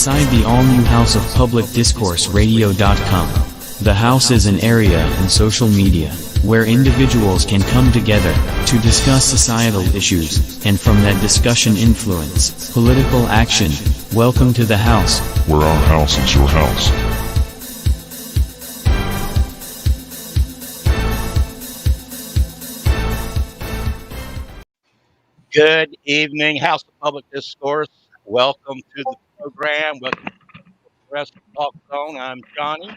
inside the all-new House of Public Discourse Radio.com. The house is an area in social media where individuals can come together to discuss societal issues, and from that discussion influence political action. Welcome to the house, where our house is your house. Good evening, House of Public Discourse. Welcome to the program. Welcome to the Rest of Talk Zone. I'm Johnny.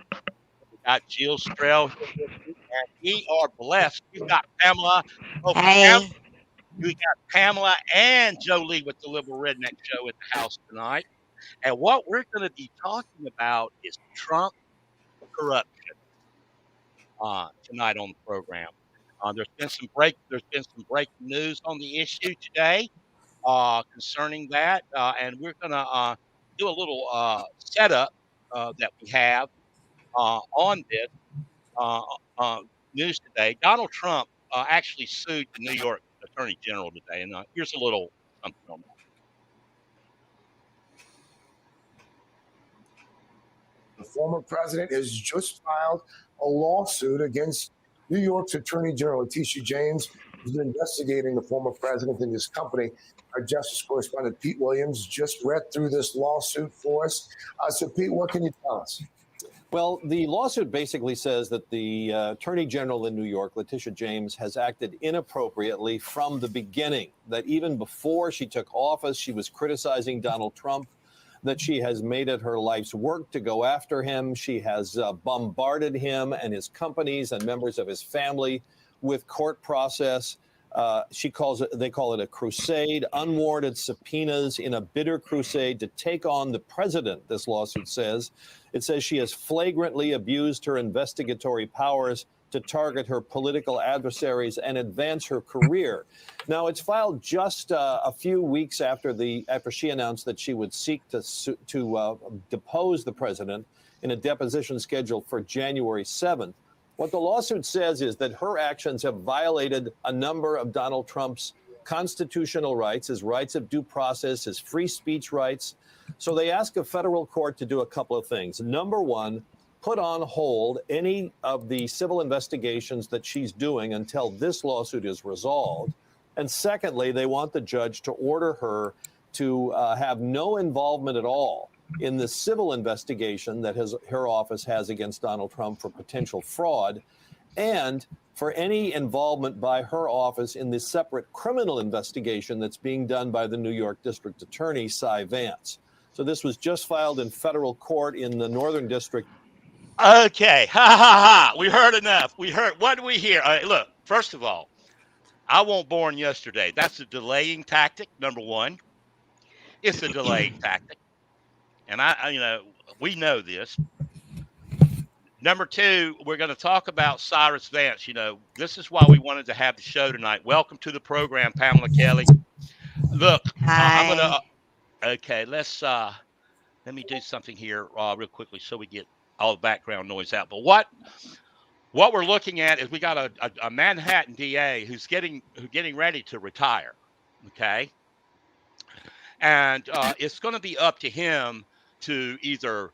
We got Jill Strell here with me, and we are blessed. We've got Pamela. Hey. We got Pamela and Jolie with the Liberal Redneck Show at the house tonight. And what we're going to be talking about is Trump corruption tonight on the program. There's been some breaking news on the issue today concerning that, and we're going to do a little setup that we have on this news today. Donald Trump actually sued the New York Attorney General today, and here's a little something on that. The former president has just filed a lawsuit against New York's Attorney General, Letitia James, who's been investigating the former president and his company. Our justice correspondent, Pete Williams, just read through this lawsuit for us. So, Pete, what can you tell us? Well, the lawsuit basically says that the Attorney General in New York, Letitia James, has acted inappropriately from the beginning, that even before she took office, she was criticizing Donald Trump, that she has made it her life's work to go after him. She has bombarded him and his companies and members of his family with court process. They call it a crusade, unwarranted subpoenas in a bitter crusade to take on the president, this lawsuit says. It says she has flagrantly abused her investigatory powers to target her political adversaries and advance her career. Now, it's filed just a few weeks after she announced that she would seek to depose the president in a deposition scheduled for January 7th. What the lawsuit says is that her actions have violated a number of Donald Trump's constitutional rights, his rights of due process, his free speech rights. So they ask a federal court to do a couple of things. Number one, put on hold any of the civil investigations that she's doing until this lawsuit is resolved. And secondly, they want the judge to order her to have no involvement at all in the civil investigation that her office has against Donald Trump for potential fraud, and for any involvement by her office in the separate criminal investigation that's being done by the New York District Attorney, Cy Vance. So this was just filed in federal court in the Northern District. Okay, ha. We heard enough. What do we hear? Look, first of all, I wasn't born yesterday. That's a delaying tactic, number one. It's a delaying tactic. And we know this. Number two, we're going to talk about Cyrus Vance. This is why we wanted to have the show tonight. Welcome to the program, Pamela Kelly. Look, Hi. Let me do something here real quickly so we get all the background noise out. But what we're looking at is we got a Manhattan DA who's getting ready to retire. Okay. And it's going to be up to him to either,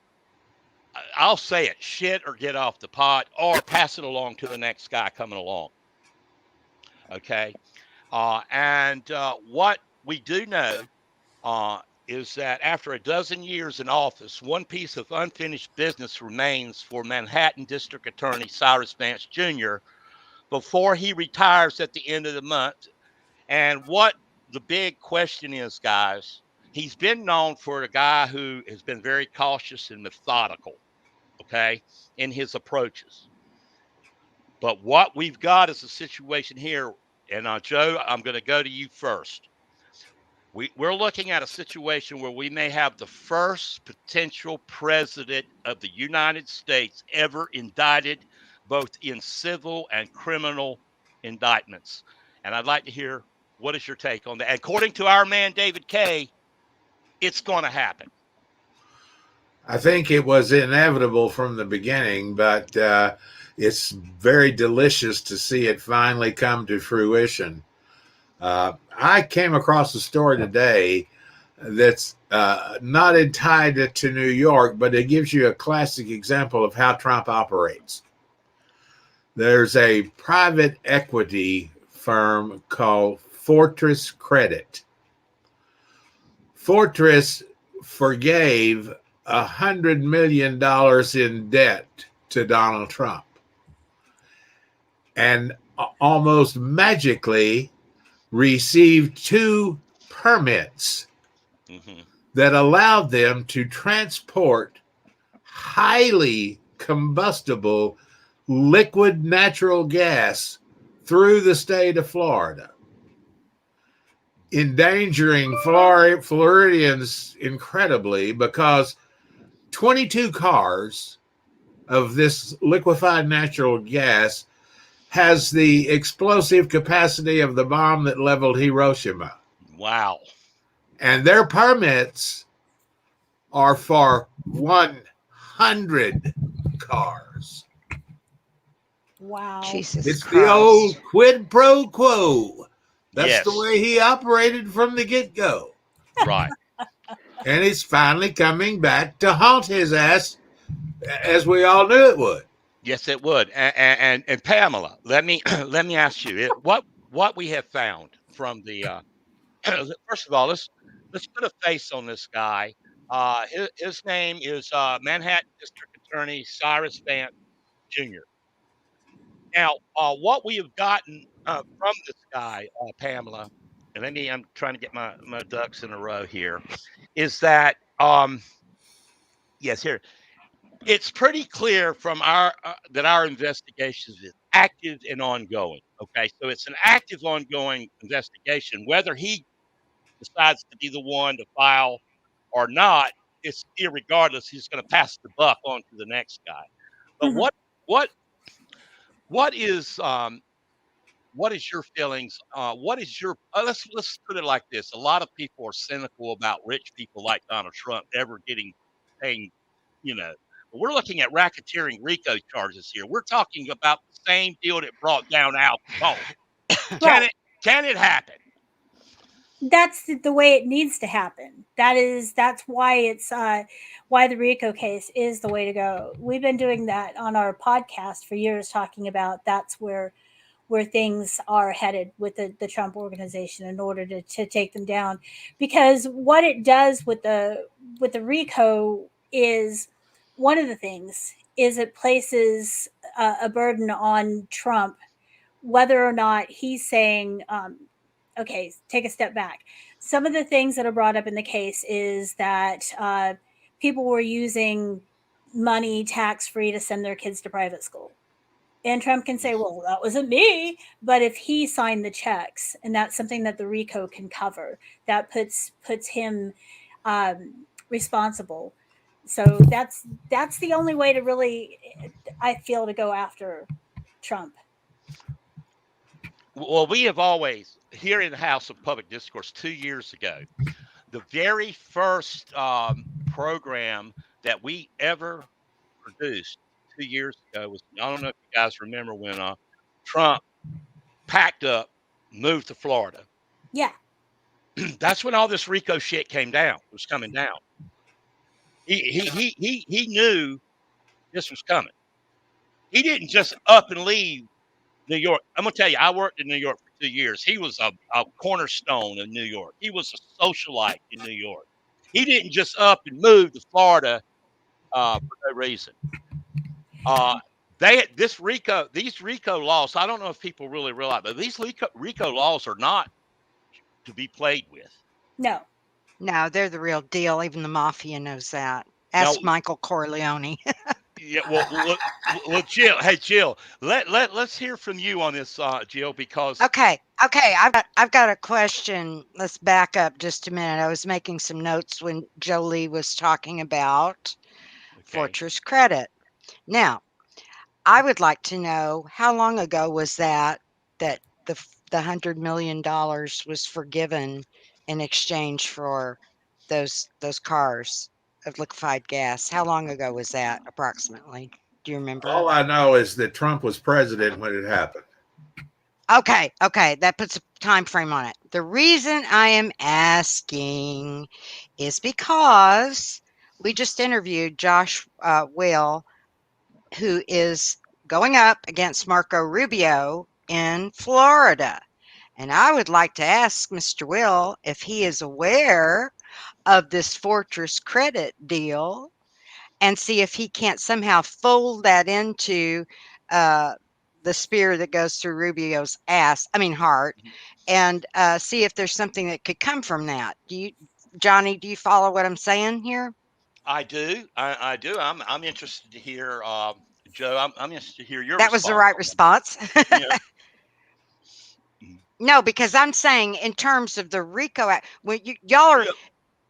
I'll say it, shit or get off the pot, or pass it along to the next guy coming along. Okay. And what we do know is that after a dozen years in office, one piece of unfinished business remains for Manhattan District Attorney Cyrus Vance Jr. before he retires at the end of the month. And what the big question is, guys, he's been known for a guy who has been very cautious and methodical, okay, in his approaches. But what we've got is a situation here, and Joe, I'm going to go to you first. We're looking at a situation where we may have the first potential president of the United States ever indicted, both in civil and criminal indictments. And I'd like to hear, what is your take on that? According to our man, David Kay, it's going to happen. I think it was inevitable from the beginning, but it's very delicious to see it finally come to fruition. I came across a story today that's not tied to New York, but it gives you a classic example of how Trump operates. There's a private equity firm called Fortress Credit. Fortress forgave $100 million in debt to Donald Trump, and almost magically received 2 permits that allowed them to transport highly combustible liquid natural gas through the state of Florida, endangering Floridians incredibly, because 22 cars of this liquefied natural gas has the explosive capacity of the bomb that leveled Hiroshima. Wow. And their permits are for 100 cars. Wow. Jesus It's Christ. the old quid pro quo. That's Yes. the way he operated from the get-go. Right. And it's finally coming back to haunt his ass, as we all knew it would. Yes, it would. And Pamela, let me let me ask you what we have found from the first of all, let's put a face on this guy. His name is Manhattan District Attorney Cyrus Vance Jr. Now, what we have gotten from this guy, Pamela, and I'm trying to get my ducks in a row here, is that yes, here it's pretty clear from our that our investigations is active and ongoing. Okay, so it's an active, ongoing investigation. Whether he decides to be the one to file or not, it's irregardless. He's going to pass the buck on to the next guy. But Mhm. what what is your feelings? What is your let's put it like this: a lot of people are cynical about rich people like Donald Trump ever getting paying. You know, but we're looking at racketeering RICO charges here. We're talking about the same deal that brought down Al Capone. Can Right. it can it happen? That's the way it needs to happen. That's why it's why the RICO case is the way to go. We've been doing that on our podcast for years, talking about that's where things are headed with the Trump organization in order to take them down. Because what it does with the RICO is, one of the things is it places a burden on Trump, whether or not he's saying, okay, take a step back. Some of the things that are brought up in the case is that people were using money tax free to send their kids to private school. And Trump can say, well, that wasn't me. But if he signed the checks, and that's something that the RICO can cover, that puts him responsible. So that's the only way to really, I feel, to go after Trump. Well, we have always here in the House of Public Discourse 2 years ago, the very first program that we ever produced 2 years ago was, I don't know if you guys remember when Trump packed up, moved to Florida. Yeah. That's when all this RICO shit was coming down. He knew this was coming. He didn't just up and leave New York. I'm gonna tell you, I worked in New York for 2 years. He was a cornerstone in New York. He was a socialite in New York. He didn't just up and move to Florida for no reason. These RICO laws. I don't know if people really realize, but these RICO laws are not to be played with. No. No, they're the real deal. Even the mafia knows that. Now, Ask Michael Corleone. yeah, well, Jill. Hey, Jill. Let's hear from you on this, Jill, because Okay. I've got a question. Let's back up just a minute. I was making some notes when Jolie was talking about Fortress Credit. Now, I would like to know, how long ago was that the $100 million was forgiven in exchange for those cars of liquefied gas? How long ago was that approximately? Do you remember? All I know is that Trump was president when it happened. Okay, that puts a time frame on it. The reason I am asking is because we just interviewed Josh Will, who is going up against Marco Rubio in Florida. And I would like to ask Mr. Will if he is aware of this Fortress credit deal and see if he can't somehow fold that into uh, the spear that goes through Rubio's heart, and see if there's something that could come from that. Johnny, do you follow what I'm saying here? I do. I do. I'm interested to hear, Joe. I'm interested to hear your That was the response right on that. response. Yeah. Mhm. No, because I'm saying in terms of the RICO Act, when y'all are, Yeah.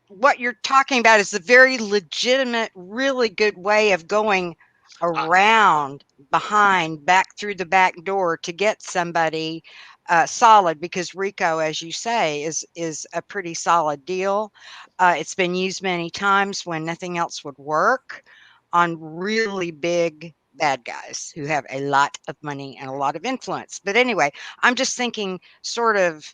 what you're talking about is a very legitimate, really good way of going I, around behind, back through the back door to get somebody solid. Because RICO, as you say, is a pretty solid deal. It's been used many times when nothing else would work on really big bad guys who have a lot of money and a lot of influence. But anyway, I'm just thinking sort of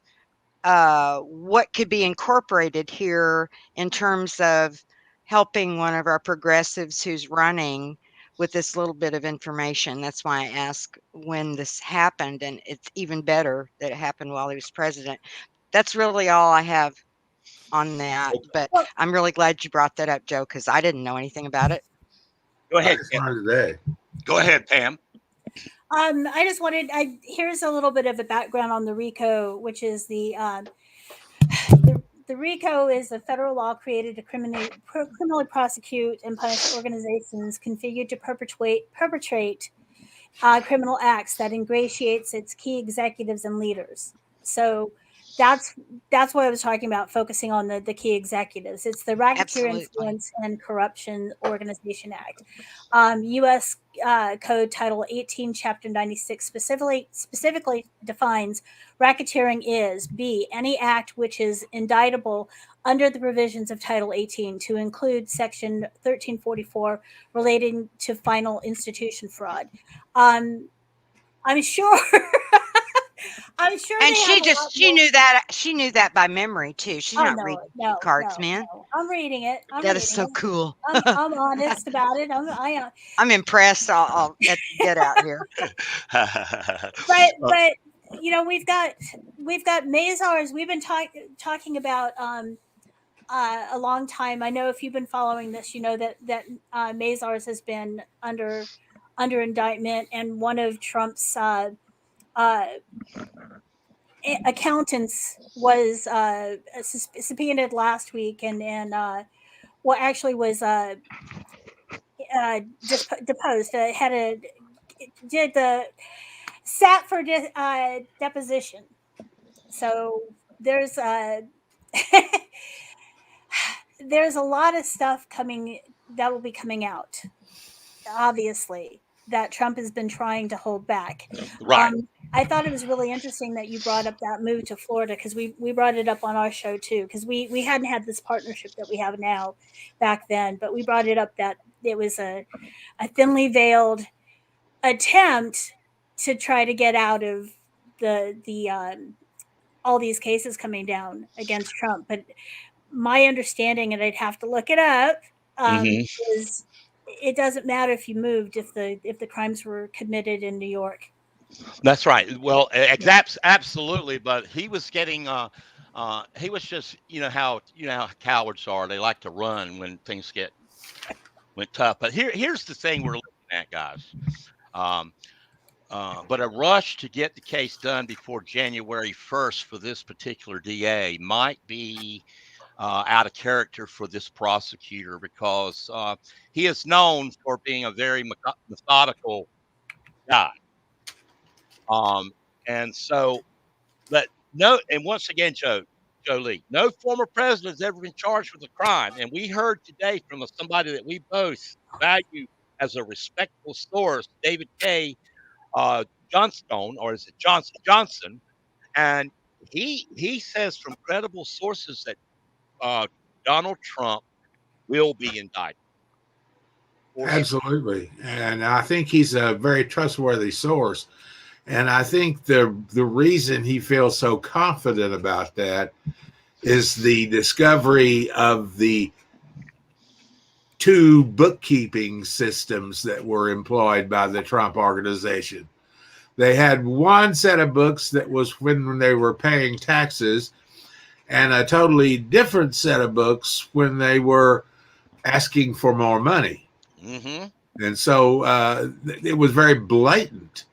what could be incorporated here in terms of helping one of our progressives who's running with this little bit of information. That's why I ask when this happened, and it's even better that it happened while he was president. That's really all I have on that, but Well, I'm really glad you brought that up, Joe, because I didn't know anything about it. Go I ahead. just Pam. learned today. Go ahead, Pam. I just wanted. Here's a little bit of a background on the RICO, which is the RICO is a federal law created to criminally prosecute and punish organizations configured to perpetrate criminal acts that ingratiates its key executives and leaders. So that's what I was talking about, focusing on the key executives. It's the Racketeer Absolutely. Influence and Corruption Organization Act. U.S. Code Title 18, Chapter 96 specifically defines racketeering is B, any act which is indictable under the provisions of Title 18 to include Section 1344 relating to final institution fraud. I'm sure. I'm sure And they have a lot more. she knew that by memory too. She's Oh not no, reading cue no, cards, no, man. no. I'm reading it. I'm That is reading so it. cool. I'm honest about it. I'm impressed. I'll get out here. But we've got Mazars. We've been talking about a long time. I know if you've been following this, you know that Mazars has been under indictment, and one of Trump's uh, accountants was subpoenaed last week, and well, actually was deposed. Had a did the sat for deposition. So there's there's a lot of stuff coming that will be coming out, obviously, that Trump has been trying to hold back. Right. I thought it was really interesting that you brought up that move to Florida, because we brought it up on our show too, because we hadn't had this partnership that we have now back then, but we brought it up that it was a thinly veiled attempt to try to get out of the all these cases coming down against Trump. But my understanding, and I'd have to look it up, Hmm. is it doesn't matter if you moved if the crimes were committed in New York. That's right. Well, absolutely. But he was getting, he was just, you know how cowards are. They like to run when things went tough. But here's the thing we're looking at, guys. Um, but a rush to get the case done before January 1st for this particular DA might be out of character for this prosecutor, because he is known for being a very methodical guy. Um, and so, but no, and once again, Joe Lee, no former president has ever been charged with a crime. And we heard today from somebody that we both value as a respectable source, David K. Johnstone, or is it Johnson, and he says from credible sources that Donald Trump will be indicted. Absolutely. And I think he's a very trustworthy source. And I think the reason he feels so confident about that is the discovery of the two bookkeeping systems that were employed by the Trump organization. They had one set of books that was when they were paying taxes, and a totally different set of books when they were asking for more money. Mm-hmm. And so it was very blatant.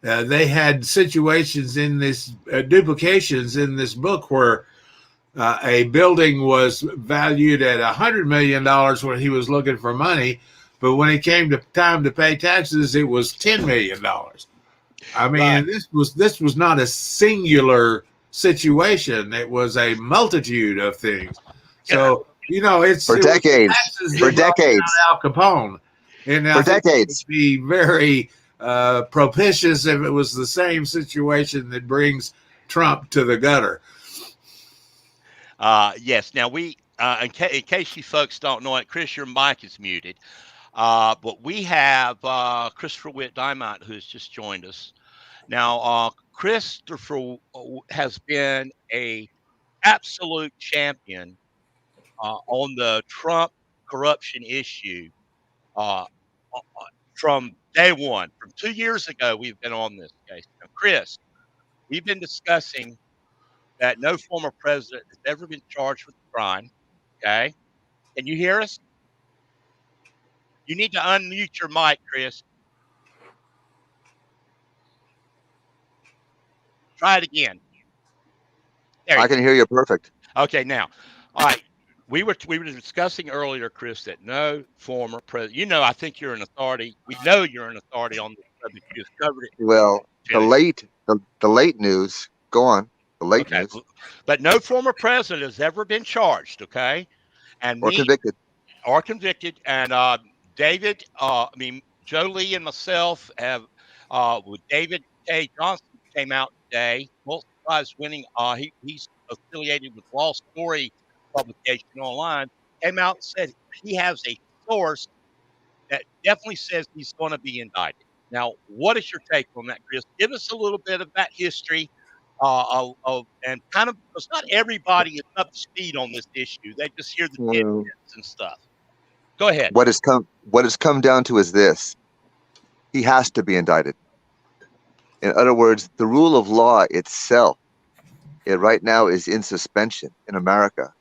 They had situations in this, duplications in this book where a building was valued at $100 million when he was looking for money, but when it came to time to pay taxes, it was $10 million. I mean, Right. this was not a singular situation. It was a multitude of things. So, you know, it was taxes that brought down Al Capone. And I think it would be very propitious if it was the same situation that brings Trump to the gutter. Yes. Now in case you folks don't know it, Chris, your mic is muted. But we have Christopher Witt Diamond, who has just joined us. Now, Christopher has been a absolute champion on the Trump corruption issue from day one. From 2 years ago, we've been on this case. Now, Chris, we've been discussing that no former president has ever been charged with a crime. Okay. Can you hear us? You need to unmute your mic, Chris. Try it again. I can hear you perfect. Okay, now, all right. We were discussing earlier, Chris, that no former president. You know, I think you're an authority. We know you're an authority on this subject. You discovered it. Well, the late news. Go on. The late news. But no former president has ever been charged. Okay, and convicted. Or convicted. And David, Jolie and myself have with David K. Johnson came out today. Pulitzer Prize winning. He's affiliated with Law Story publication online. Came out and said he has a source that definitely says he's going to be indicted. Now, what is your take on that, Chris? Give us a little bit of that history, and kind of because not everybody is up to speed on this issue. They just hear the tidbits and stuff. Go ahead. What has come down to is this: he has to be indicted. In other words, the rule of law itself, it right now is in suspension in America,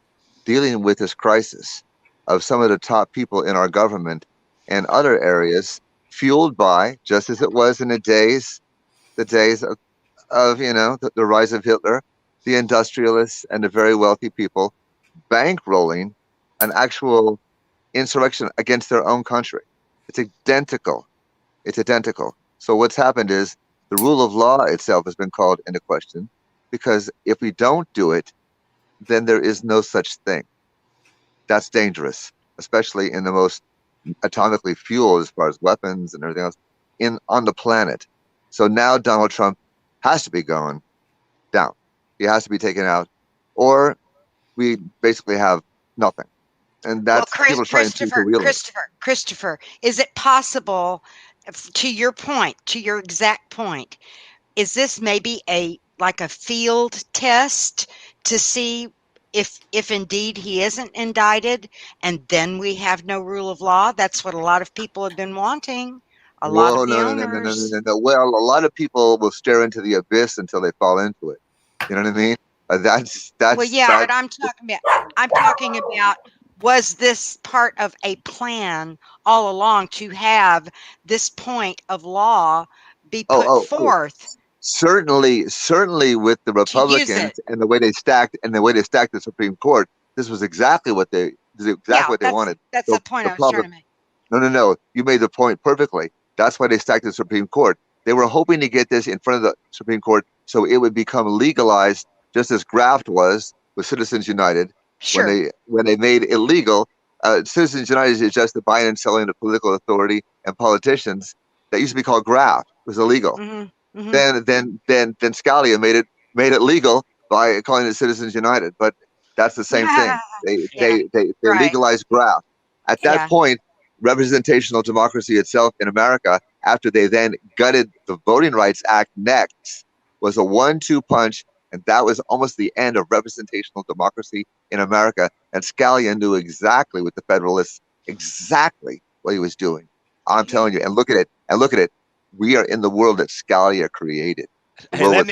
dealing with this crisis of some of the top people in our government and other areas, fueled by, just as it was in the days of the rise of Hitler, the industrialists and the very wealthy people bankrolling an actual insurrection against their own country. It's identical. It's identical. So what's happened is the rule of law itself has been called into question, because if we don't do it, then there is no such thing. That's dangerous, especially in the most atomically fueled, as far as weapons and everything else, on the planet. So now Donald Trump has to be going down. He has to be taken out, or we basically have nothing. And that's people trying to realize. Christopher, is it possible, to your point, to your exact point, is this maybe like a field test to see if indeed he isn't indicted, and then we have no rule of law? That's what a lot of people have been wanting. A lot of the owners. No. Well, a lot of people will stare into the abyss until they fall into it. You know what I mean? That's. Well, yeah, but I'm talking about. Was this part of a plan all along to have this point of law be put forth? Certainly with the Republicans and the way they stacked the Supreme Court, this was exactly what they wanted. That's the point I was trying to make. No. You made the point perfectly. That's why they stacked the Supreme Court. They were hoping to get this in front of the Supreme Court so it would become legalized, just as graft was with Citizens United. Sure. When they made illegal, Citizens United is just the buying and selling of political authority and politicians. That used to be called graft. It was illegal. Mm-hmm. Then Scalia made it legal by calling it Citizens United. But that's the same thing. They legalized graft. At that point, representational democracy itself in America after they then gutted the Voting Rights Act next, was a 1-2 punch, and that was almost the end of representational democracy in America. And Scalia knew exactly what the Federalists, exactly what he was doing. I'm telling you, and look at it. We are in the world that Scalia created. The world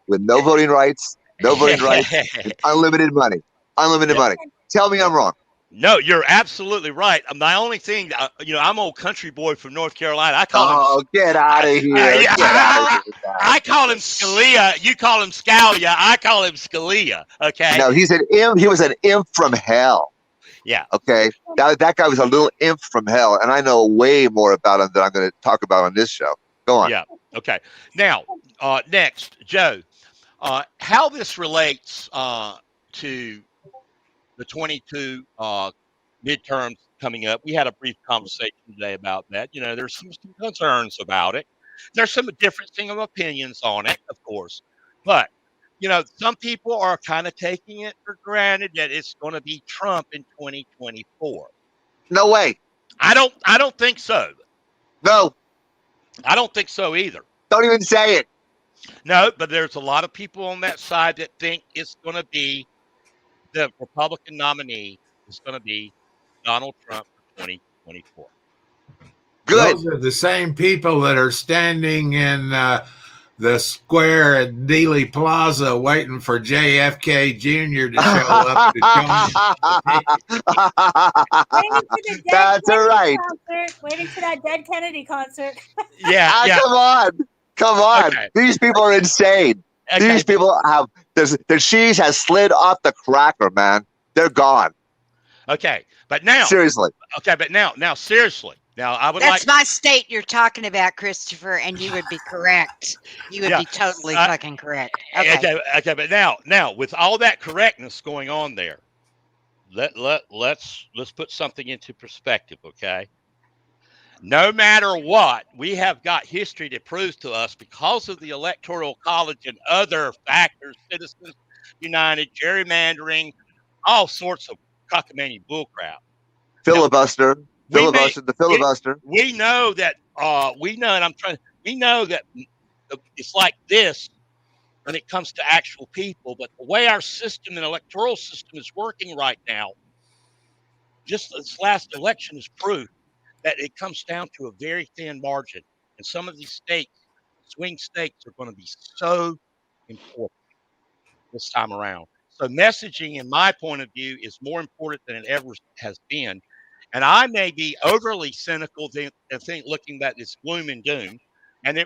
with no voting rights, and unlimited money. Unlimited money. Tell me I'm wrong. No, you're absolutely right. My only thing, I'm old country boy from North Carolina. I call him. Oh, get out of here! Get out of here! I call him Scalia. You call him Scalia. I call him Scalia. Okay. No, he's an imp. He was an imp from hell. Yeah. Okay. That guy was a little imp from hell, and I know way more about him than I'm going to talk about on this show. Go on. Yeah. Okay. Now, next, Joe, how this relates to the 22 midterms coming up. We had a brief conversation today about that. There's some concerns about it. There's some differencing of opinions on it, of course. But, some people are kind of taking it for granted that it's going to be Trump in 2024. No way. I don't think so. No. I don't think so either. Don't even say it. No, but there's a lot of people on that side that think it's going to be the Republican nominee is going to be Donald Trump for 2024. Good. Those are the same people that are standing in the square at Dealey Plaza waiting for JFK Jr. to show up to join. That's right. Waiting for that Dead Kennedy concert. Yeah. Come on. Okay. These people are insane. Okay. These people have the cheese has slid off the cracker, man. They're gone. Okay, but now seriously. Okay, but now seriously. Now I would. That's my state you're talking about, Christopher, and you would be correct. You would be totally fucking correct. Okay, but now with all that correctness going on there, let's put something into perspective, okay? No matter what, we have got history that proves to us, because of the Electoral College and other factors, Citizens United, gerrymandering, all sorts of cockamamie bullcrap. Filibuster. The filibuster. We know that, we know that it's like this when it comes to actual people, but the way our system and electoral system is working right now, just this last election is proof that it comes down to a very thin margin. And some of these states, swing states, are going to be so important this time around. So messaging, in my point of view, is more important than it ever has been. And I may be overly cynical and think looking at this gloom and doom. And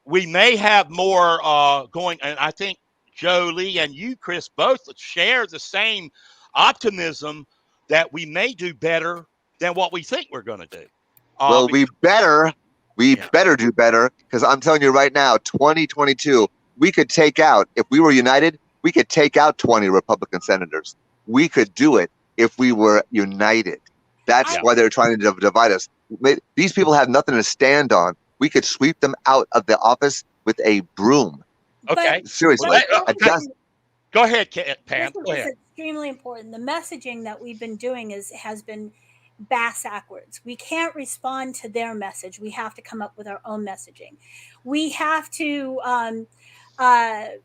we may have more going. And I think Joe Lee and you, Chris, both share the same optimism that we may do better than what we think we're going to do. Well, we better do better, because I'm telling you right now, 2022, we could take out, if we were united, we could take out 20 Republican senators. We could do it if we were united. That's why they're trying to divide us. These people have nothing to stand on. We could sweep them out of the office with a broom. Okay. Seriously. Go ahead, Pam. Go ahead. It's extremely important. The messaging that we've been doing has been backwards. We can't respond to their message. We have to come up with our own messaging. We have to. I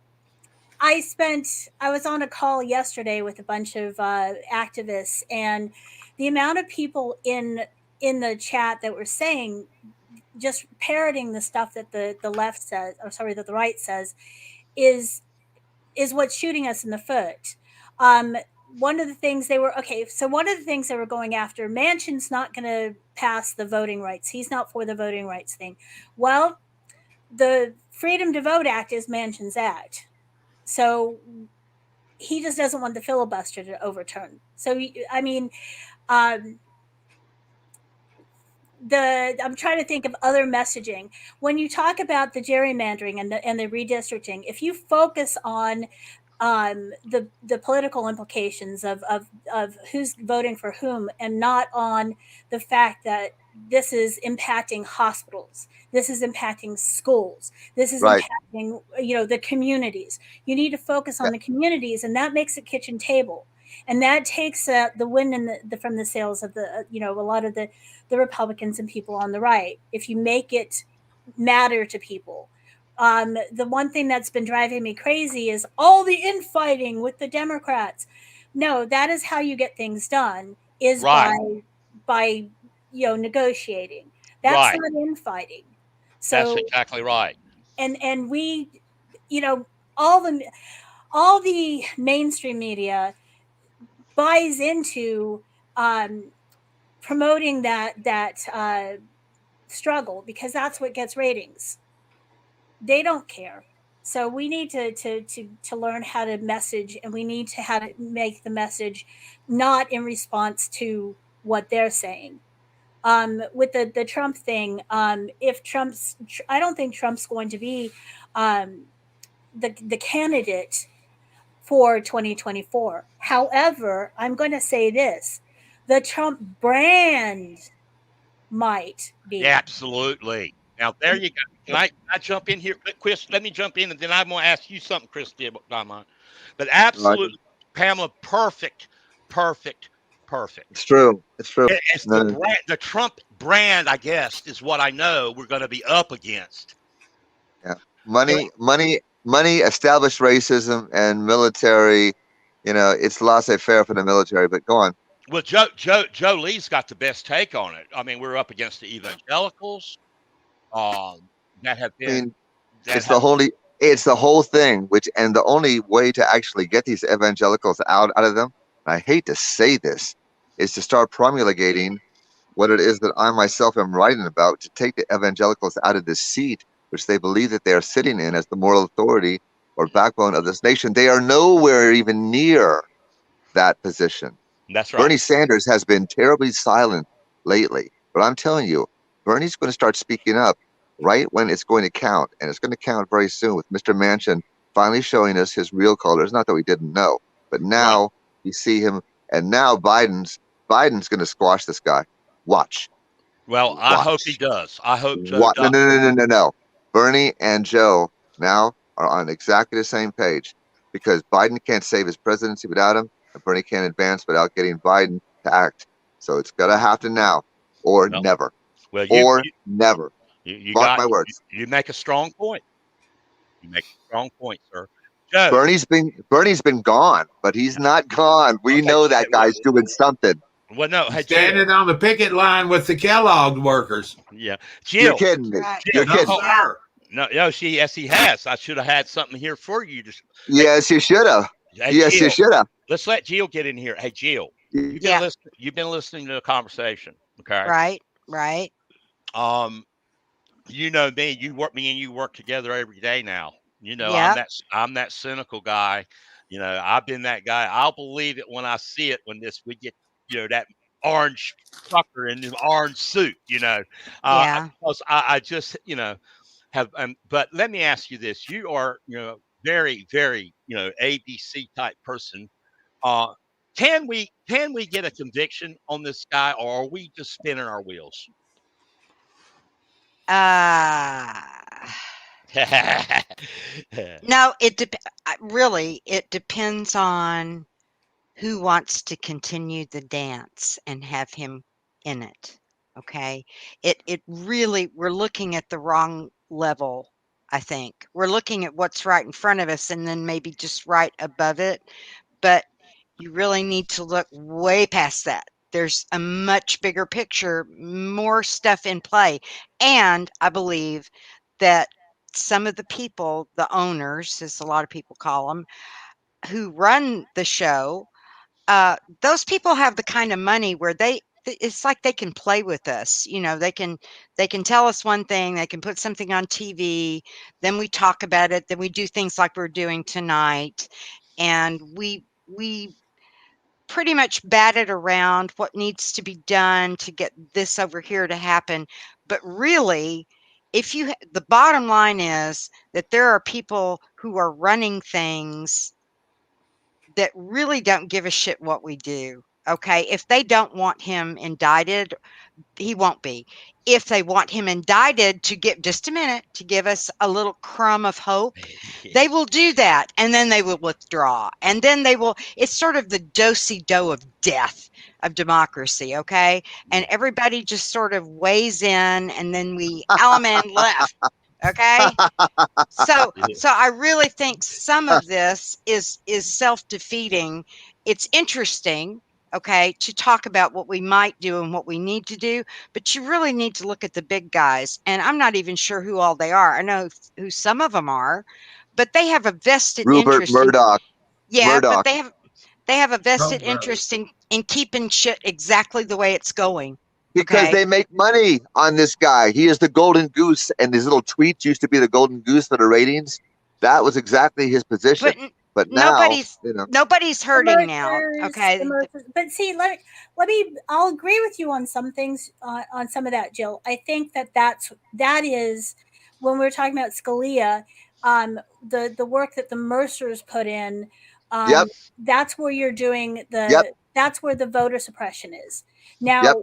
was on a call yesterday with a bunch of activists, and the amount of people in the chat that were saying, just parroting the stuff that the left says, or sorry, that the right says, is what's shooting us in the foot. One of the things they were going after, Manchin's not going to pass the voting rights. He's not for the voting rights thing. Well, the Freedom to Vote Act is Manchin's act. So he just doesn't want the filibuster to overturn. So, I mean, I'm trying to think of other messaging. When you talk about the gerrymandering and the redistricting, if you focus on the political implications of who's voting for whom, and not on the fact that this is impacting hospitals, this is impacting schools, this is impacting the communities. You need to focus on the communities, and that makes it kitchen table. and that takes the wind in from the sails of the a lot of the Republicans and people on the right. If you make it matter to people. The one thing that's been driving me crazy is all the infighting with the Democrats. No, that is how you get things done, is Right. by negotiating. That's Right. not infighting. That's So exactly right. and we, all the mainstream media buys into promoting that struggle because that's what gets ratings. They don't care. So we need to learn how to message, and we need to how to make the message not in response to what they're saying. With the Trump thing, if I don't think Trump's going to be the candidate for 2024. However, I'm going to say this: the Trump brand might be. Absolutely. Now there you go. Can I jump in here, Chris? Let me jump in, and then I'm going to ask you something, Chris. Don't mind. But Roger. absolutely, Pamela, perfect, perfect, perfect. It's true. It's true. It's the No, brand, the Trump brand, I guess, is what I know we're going to be up against. yeah. Money, established racism and military, it's laissez-faire for the military, but go on. Well, Joe Lee's got the best take on it. I mean, we're up against the evangelicals, that have I been mean, that it's the have whole thing, and the only way to actually get these evangelicals out of them, and I hate to say this, is to start promulgating what it is that I myself am writing about, to take the evangelicals out of this seat, which they believe that they are sitting in as the moral authority or backbone of this nation. They are nowhere even near that position. That's right. Bernie Sanders has been terribly silent lately, but I'm telling you, Bernie's going to start speaking up right when it's going to count, and it's going to count very soon with Mr. Manchin finally showing us his real colors. Not that we didn't know, but Right. now you see him, and now Biden's going to squash this guy. Watch. Well, I hope he Watch. does. I hope Joe What? No, does. no, no, no, no, no. Bernie and Joe now are on exactly the same page, because Biden can't save his presidency without him, and Bernie can't advance without getting Biden to act. So it's gonna happen now, or Well, never, well, or never. you Mark got my words. you make a strong point. You make a strong point, sir. Joe. Bernie's been gone, but he's not gone. We Okay. know that guy's doing something. Well, no. Hey, Jill. Standing on the picket line with the Kellogg workers. Yeah, You're Jill. kidding me. Right. You're Jill. No, kidding. sir. No, yes, he has. I should have had something here for you. Yes, you should have. Hey, Yes, you Jill. should have. Let's let Jill get in here. Hey, Jill. Yeah. You've been listening to the conversation. Okay. Right. Right. Um, you know me. Me and you work together every day now. Yep. I'm that cynical guy. I've been that guy. I'll believe it when I see it. When we get that orange trucker in the orange suit. Yeah. Because I just have. But let me ask you this: you are very very ABC type person. Uh, can we get a conviction on this guy, or are we just spinning our wheels? Uh no, really it depends on who wants to continue the dance and have him in it. Okay. It really, we're looking at the wrong level, I think. We're looking at what's right in front of us and then maybe just right above it. But you really need to look way past that. There's a much bigger picture, more stuff in play. And I believe that some of the people, the owners, as a lot of people call them, who run the show, those people have the kind of money where it's like they can play with us. They can tell us one thing, they can put something on TV, then we talk about it, then we do things like we're doing tonight, and we pretty much batted around what needs to be done to get this over here to happen. But really, the bottom line is that there are people who are running things that really don't give a shit what we do. Okay. If they don't want him indicted, he won't be. If they want him indicted to get just a minute to give us a little crumb of hope, they will do that, and then they will withdraw, and then they will. It's sort of the do-si-do of death of democracy, okay? And everybody just sort of weighs in, and then our man left, okay? So I really think some of this is self-defeating. It's interesting, okay, to talk about what we might do and what we need to do, but you really need to look at the big guys. And I'm not even sure who all they are. I know who some of them are, but they have a vested Rupert interest in, Murdoch. yeah, but Murdoch. they have a vested Trump brothers. interest in keeping shit exactly the way it's going. Because Okay. they make money on this guy. He is the golden goose, and these little tweets used to be the golden goose for the ratings. That was exactly his position. But now, nobody's hurting now. Okay. But see, let me. I'll agree with you on some things, on some of that, Jill. I think that is when we're talking about Scalia, the work that the Mercers put in. Yep. That's where you're doing the. Yep. That's where the voter suppression is now. Yep.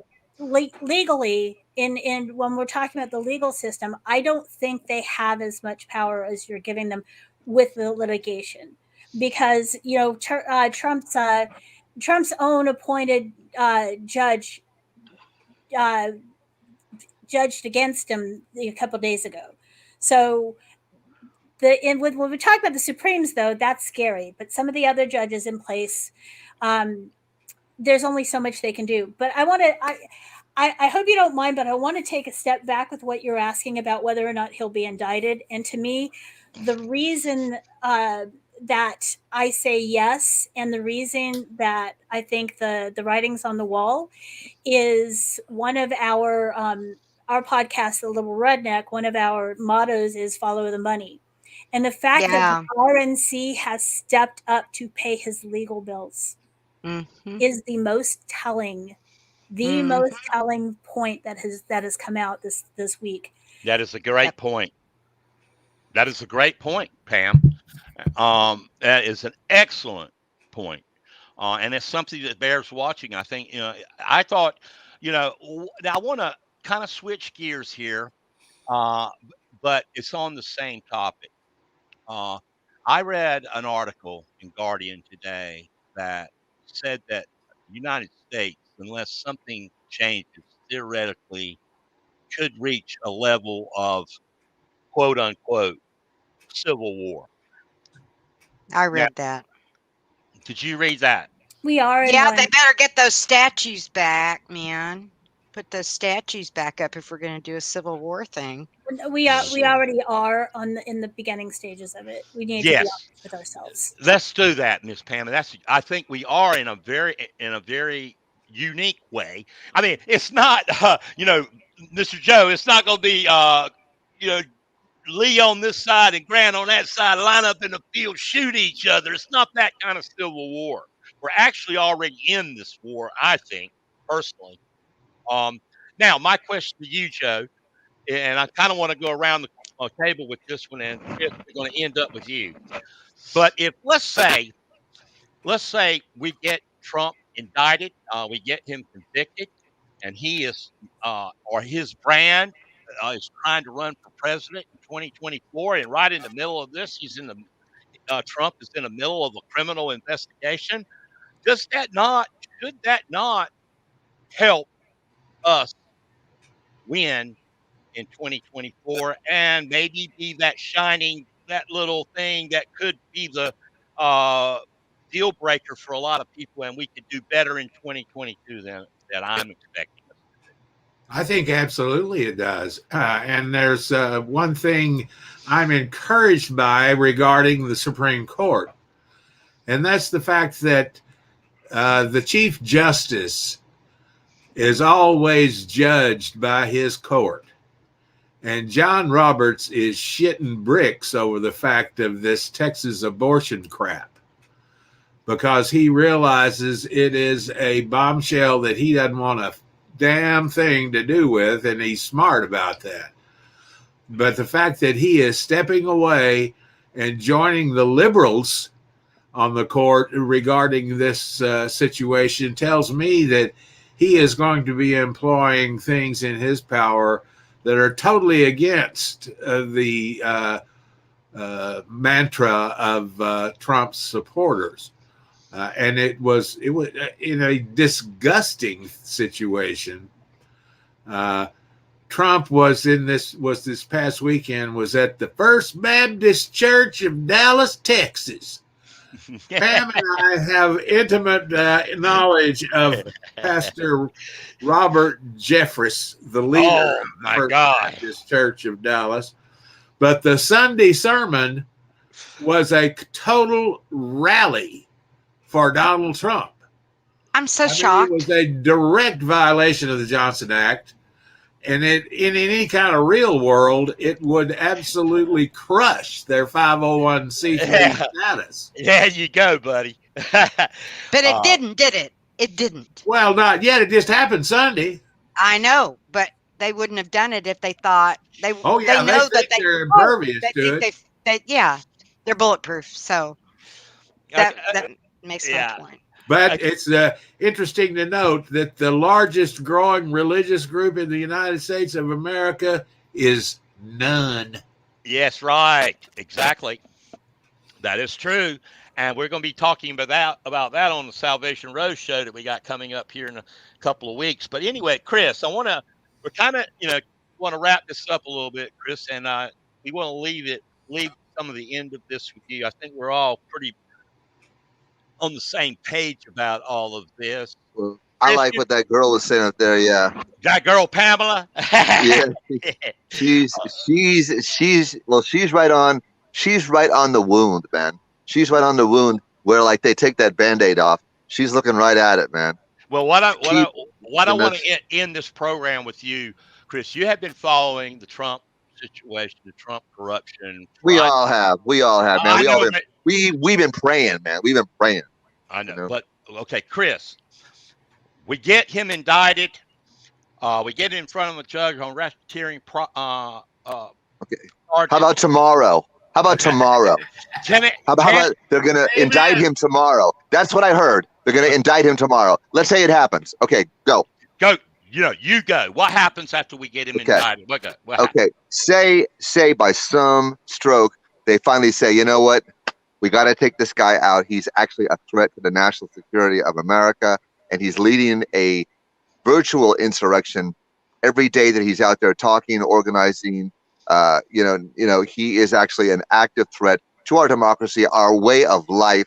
Legally, in when we're talking about the legal system, I don't think they have as much power as you're giving them with the litigation, because Trump's own appointed judge judged against him a couple days ago. So when we talk about the Supremes, though, that's scary. But some of the other judges in place, there's only so much they can do. But I hope you don't mind, but I want to take a step back with what you're asking about whether or not he'll be indicted. And to me, the reason that I say yes, and the reason that I think the writing's on the wall, is one of our podcast, The Liberal Redneck, one of our mottos is follow the money. And the fact that the RNC has stepped up to pay his legal bills is the most telling point that has come out this week. That is a great point. That is a great point, Pam. That is an excellent point. And it's something that bears watching. I think, I thought, now I want to kind of switch gears here, but it's on the same topic. I read an article in Guardian today that said that the United States, unless something changes, theoretically could reach a level of quote unquote civil war. I read that. Did you read that? We are. Yeah, they better get those statues back, man. Put those statues back up if we're going to do a Civil War thing. We already are in the beginning stages of it. We need to be honest with ourselves. Let's do that, Miss Pam. I think we are in a very unique way. I mean, it's not, Mr. Joe. It's not going to be, Lee on this side and Grant on that side, line up in the field, shoot each other. It's not that kind of civil war. We're actually already in this war, I think, personally. Now, my question to you, Joe, and I kind of want to go around the table with this one, and we're going to end up with you. But if let's say we get Trump indicted, we get him convicted, and he is or his brand is trying to run for president in 2024, and right in the middle of this, Trump is in the middle of a criminal investigation. Should that not help us win in 2024 and maybe be that little thing that could be the deal breaker for a lot of people, and we could do better in 2022 than that I'm expecting us to do? I think absolutely it does. And there's one thing I'm encouraged by regarding the Supreme Court, and that's the fact that the Chief Justice is always judged by his court. And John Roberts is shitting bricks over the fact of this Texas abortion crap, because he realizes it is a bombshell that he doesn't want a damn thing to do with, and he's smart about that. But the fact that he is stepping away and joining the liberals on the court regarding this situation tells me that he is going to be employing things in his power that are totally against the mantra of Trump's supporters. And it was in a disgusting situation. Trump was this past weekend was at the First Baptist Church of Dallas, Texas. Pam and I have intimate knowledge of Pastor Robert Jeffress, the leader of the First Baptist Church of Dallas. But the Sunday sermon was a total rally for Donald Trump. I'm so shocked. It was a direct violation of the Johnson Act. And in any kind of real world, it would absolutely crush their 501c3 status. There you go, buddy. But it didn't, did it? It didn't. Well, not yet. It just happened Sunday. I know, but they wouldn't have done it if they thought they. Oh yeah, they know that they're impervious to it. Yeah, they're bulletproof. So that makes my point. But it's interesting to note that the largest growing religious group in the United States of America is none. Yes, right. Exactly. That is true. And we're going to be talking about that on the Salvation Road show that we got coming up here in a couple of weeks. But anyway, Chris, we're kind of, want to wrap this up a little bit, Chris, and we want to leave some of the end of this with you. I think we're all pretty on the same page about all of this. Well, I like what that girl was saying up there. Yeah, that girl Pamela. Yeah, she's right on. She's right on the wound, man. She's right on the wound where like they take that Band-Aid off. She's looking right at it, man. Well, what I want to end this program with you, Chris. You have been following the Trump situation, the Trump corruption. We all have, man. We've been praying, man. We've been praying. I know, but okay, Chris, we get him indicted. We get in front of a judge on racketeering. Okay. How about tomorrow? How about tomorrow? How about they're going to indict him tomorrow? That's what I heard. They're going to indict him tomorrow. Let's say it happens. Okay, go. Go. You go. What happens after we get him indicted? What okay. Say by some stroke, they finally say, you know what? We got to take this guy out. He's actually a threat to the national security of America, and he's leading a virtual insurrection every day that he's out there talking, organizing. He is actually an active threat to our democracy, our way of life.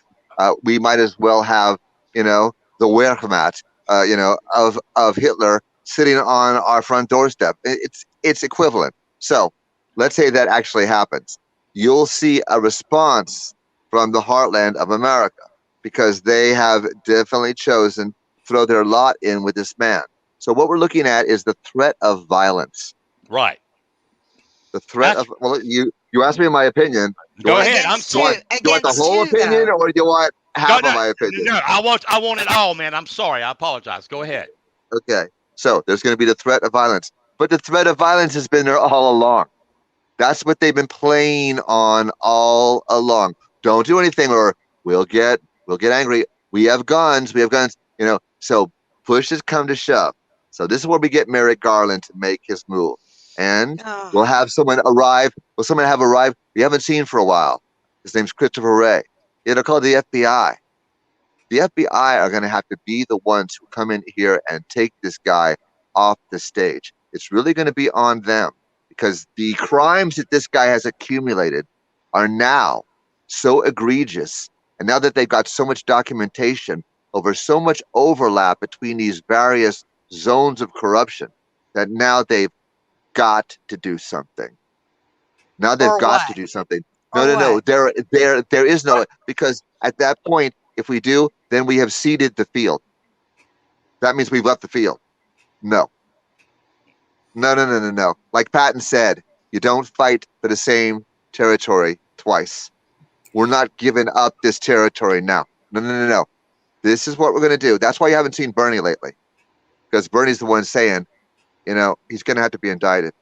We might as well have, the Wehrmacht, of Hitler sitting on our front doorstep. It's equivalent. So let's say that actually happens. You'll see a response from the heartland of America because they have definitely chosen to throw their lot in with this man. So what we're looking at is the threat of violence. Right. The threat of, well, you asked me my opinion. Go ahead. Do you want the whole opinion or do you want half of my opinion? No, I want it all, man. I'm sorry. I apologize. Go ahead. Okay. So there's going to be the threat of violence. But the threat of violence has been there all along. That's what they've been playing on all along. Don't do anything or we'll get angry. We have guns. So push has come to shove. So this is where we get Merrick Garland to make his move. And we'll have someone arrive. Will someone have arrived we haven't seen for a while? His name's Christopher Wray. It'll call the FBI. The FBI are going to have to be the ones who come in here and take this guy off the stage. It's really going to be on them because the crimes that this guy has accumulated are now so egregious. And now that they've got so much documentation over so much overlap between these various zones of corruption that now they've got to do something. Now they've got to do something. No. There is no, because at that point, if we do, then we have ceded the field. That means we've left the field. No. Like Patton said, you don't fight for the same territory twice. We're not giving up this territory now. No. This is what we're going to do. That's why you haven't seen Bernie lately. Because Bernie's the one saying, he's going to have to be indicted.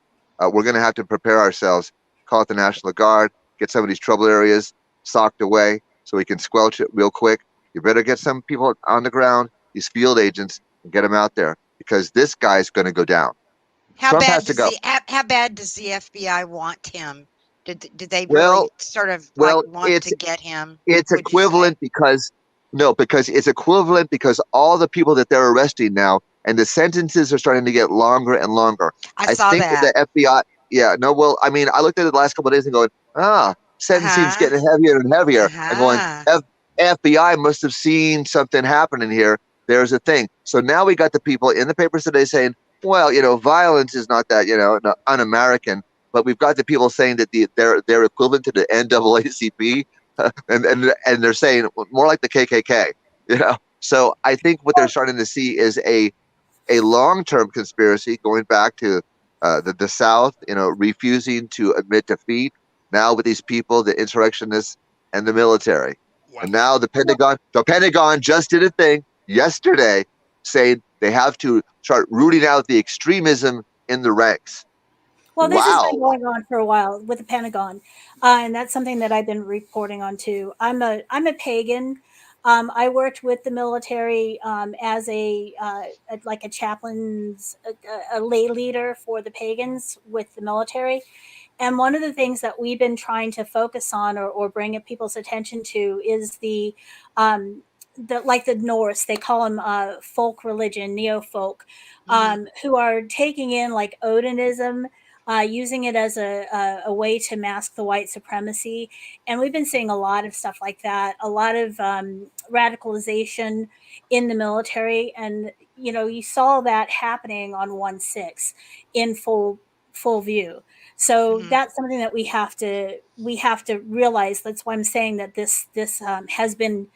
We're going to have to prepare ourselves, call it the National Guard, get some of these trouble areas socked away. so we can squelch it real quick. You better get some people on the ground, these field agents, and get them out there because this guy's going to go down. How Trump bad has to does go. how bad does the FBI want him? Did they Well, really sort of like want it's to get him? it's would you say? equivalent because because it's equivalent because all the people that they're arresting now and the sentences are starting to get longer and longer. I saw think that. the FBI, yeah, no, well, I mean, I looked at it the last couple of days and going, sentencing's Uh-huh. getting heavier and heavier. I'm going, Uh-huh. FBI must have seen something happening here. There's a thing. So now we got the people in the papers today saying, well, violence is not that, un-American. But we've got the people saying that they're equivalent to the NAACP, and they're saying more like the KKK. So I think what they're starting to see is a long-term conspiracy going back to the South, refusing to admit defeat. Now with these people, the insurrectionists and the military, and now the Pentagon just did a thing yesterday saying they have to start rooting out the extremism in the ranks. Well, this has been Wow. going on for a while with the Pentagon, and that's something that I've been reporting on too. I'm a pagan. I worked with the military as like a chaplain's, a lay leader for the pagans with the military. And one of the things that we've been trying to focus on or bring people's attention to is like the Norse, they call them folk religion, neo-folk, who are taking in like Odinism, using it as a way to mask the white supremacy. And we've been seeing a lot of stuff like that, a lot of radicalization in the military. And, you saw that happening on 1/6 in full view. So that's something that we have to realize. That's why I'm saying that this has been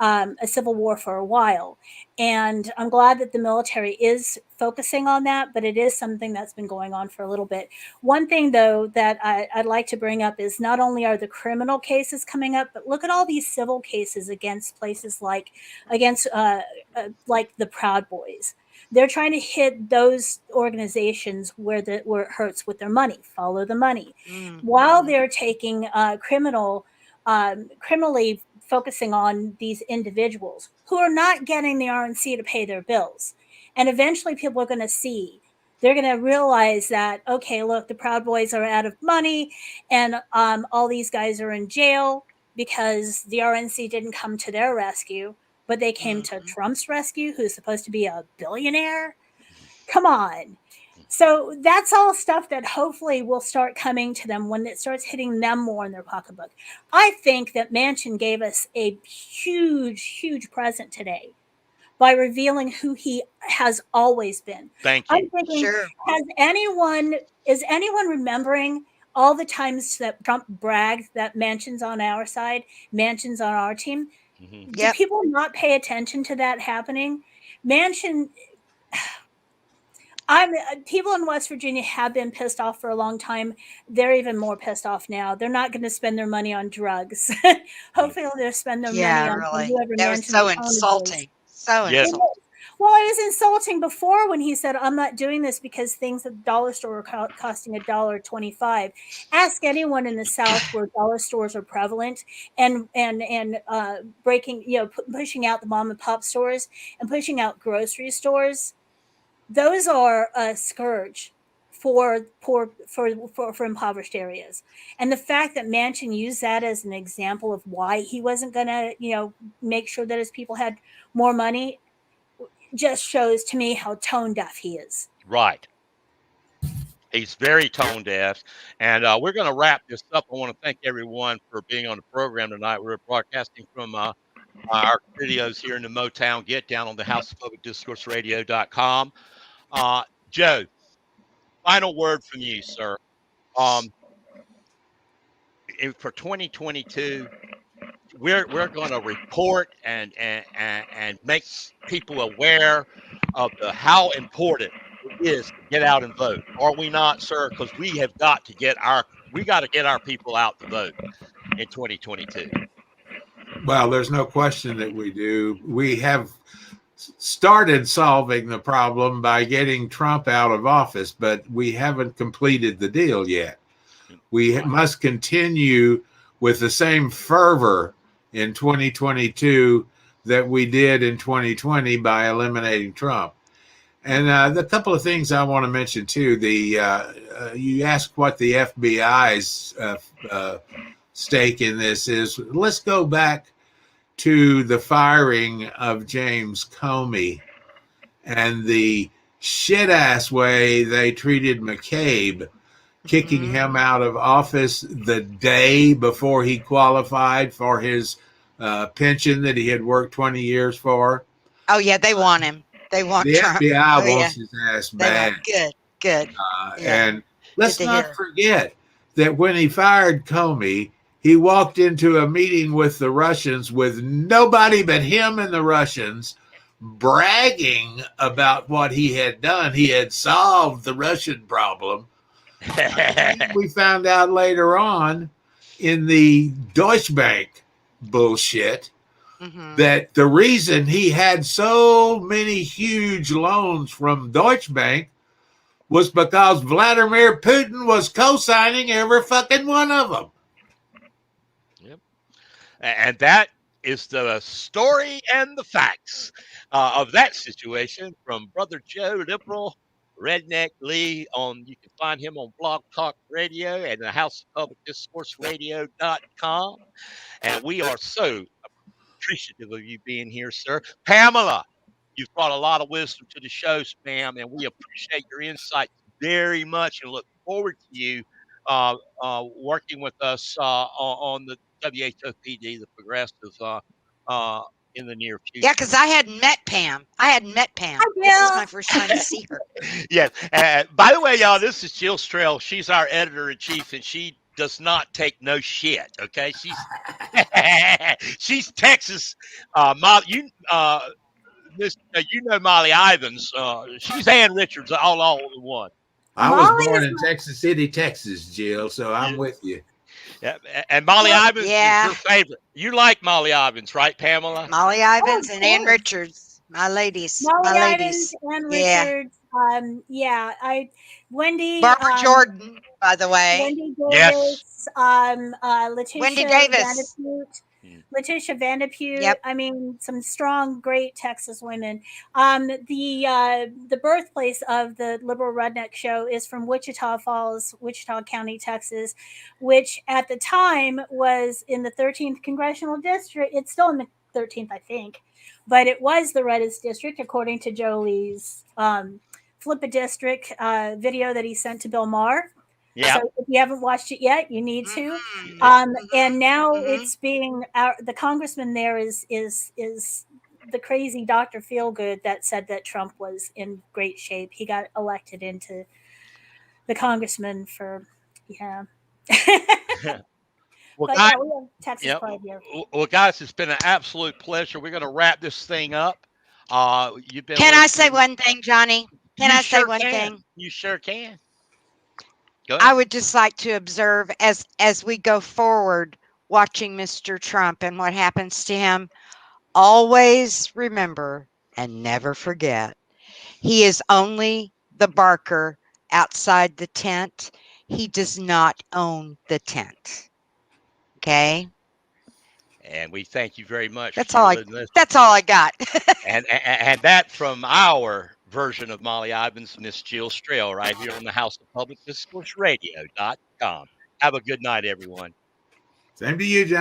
a civil war for a while, and I'm glad that the military is focusing on that. But it is something that's been going on for a little bit. One thing, though, that I'd like to bring up is not only are the criminal cases coming up, but look at all these civil cases against places like the Proud Boys. They're trying to hit those organizations where it hurts with their money. Follow the money, while they're taking criminally focusing on these individuals who are not getting the RNC to pay their bills. And eventually, people are going to see. They're going to realize that, okay, look, the Proud Boys are out of money, and all these guys are in jail because the RNC didn't come to their rescue, but they came to Trump's rescue, who's supposed to be a billionaire. Come on. So that's all stuff that hopefully will start coming to them when it starts hitting them more in their pocketbook. I think that Manchin gave us a huge, huge present today by revealing who he has always been. Thank you. I'm thinking, Sure. is anyone remembering all the times that Trump bragged that Manchin's on our side, Manchin's on our team? Do people not pay attention to that happening? Manchin, people in West Virginia have been pissed off for a long time. They're even more pissed off now. They're not going to spend their money on drugs. Hopefully they'll spend their money on really. whoever That was Manchin's so opponent is. insulting. So Yes. insulting. Well, it was insulting before when he said, "I'm not doing this because things at the dollar store are costing $1.25." Ask anyone in the South where dollar stores are prevalent and breaking, pushing out the mom and pop stores and pushing out grocery stores. Those are a scourge for impoverished areas. And the fact that Manchin used that as an example of why he wasn't going to, make sure that his people had more money just shows to me how tone deaf he is. Right. He's very tone deaf. And we're going to wrap this up. I want to thank everyone for being on the program tonight. We're broadcasting from our studios here in the Motown Get Down on the House of Public Discourse Radio.com. Joe, final word from you, sir. For 2022, we're going to report and make people aware of how important it is to get out and vote. Are we not, sir? Because we got to get our people out to vote in 2022. Well, there's no question that we do. We have started solving the problem by getting Trump out of office, but we haven't completed the deal yet. We must continue with the same fervor in 2022 that we did in 2020 by eliminating Trump. And the couple of things I want to mention too. You asked what the FBI's stake in this is. Let's go back to the firing of James Comey and the shit ass way they treated McCabe, kicking him out of office the day before he qualified for his pension that he had worked 20 years for. Oh yeah, they want him. They want The Trump. FBI wants his ass They bad. want good. Yeah. And let's Good to not hear. forget that when he fired Comey, he walked into a meeting with the Russians with nobody but him and the Russians, bragging about what he had done. He had solved the Russian problem. We found out later on in the Deutsche Bank bullshit that the reason he had so many huge loans from Deutsche Bank was because Vladimir Putin was co-signing every fucking one of them. Yep. And that is the story and the facts of that situation from Brother Joe Liberal Redneck Lee. You can find him on Blog Talk Radio and the House of Public Discourse Radio.com. And we are so appreciative of you being here, sir. Pamela, you've brought a lot of wisdom to the show, Spam, and we appreciate your insights very much and look forward to you working with us on the WHOPD, the Progressive, in the near future. Yeah, because I hadn't met Pam. This is my first time to see her. Yes. By the way, y'all, this is Jill Strell. She's our editor-in-chief, and she does not take no shit. Okay, she's Texas. You know Molly Ivins. She's Ann Richards, all in one. I was born in Texas City, Texas, Jill, so I'm with you. Yeah, and Molly Ivins is your favorite. You like Molly Ivins, right, Pamela? Molly Ivins and Ann Richards, my ladies. Molly my Ivins, Ann Richards. Wendy. Barbara Jordan, by the way. Wendy Davis. Yes. Wendy Davis. Letitia Vanderpute. Yep. I mean, some strong, great Texas women. The birthplace of the Liberal Redneck Show is from Wichita Falls, Wichita County, Texas, which at the time was in the 13th Congressional District. It's still in the 13th, I think, but it was the reddest district, according to Jolie's Flip a District video that he sent to Bill Maher. Yeah. So if you haven't watched it yet, you need to. And now it's being the congressman there is the crazy Dr. Feelgood that said that Trump was in great shape. He got elected into the congressman for Well, but guys, we have Texas pride here. Well, guys, it's been an absolute pleasure. We're going to wrap this thing up. You've been. Can I say one thing, Johnny? Can I say one thing? You sure can. I would just like to observe as we go forward watching Mr. Trump and what happens to him, always remember and never forget, he is only the barker outside the tent. He does not own the tent. Okay? And we thank you very much. That's all I got. and that from our version of Molly Ivins, Miss Jill Strell, right here on the House of Public Discourse Radio.com. Have a good night, everyone. Same to you, John.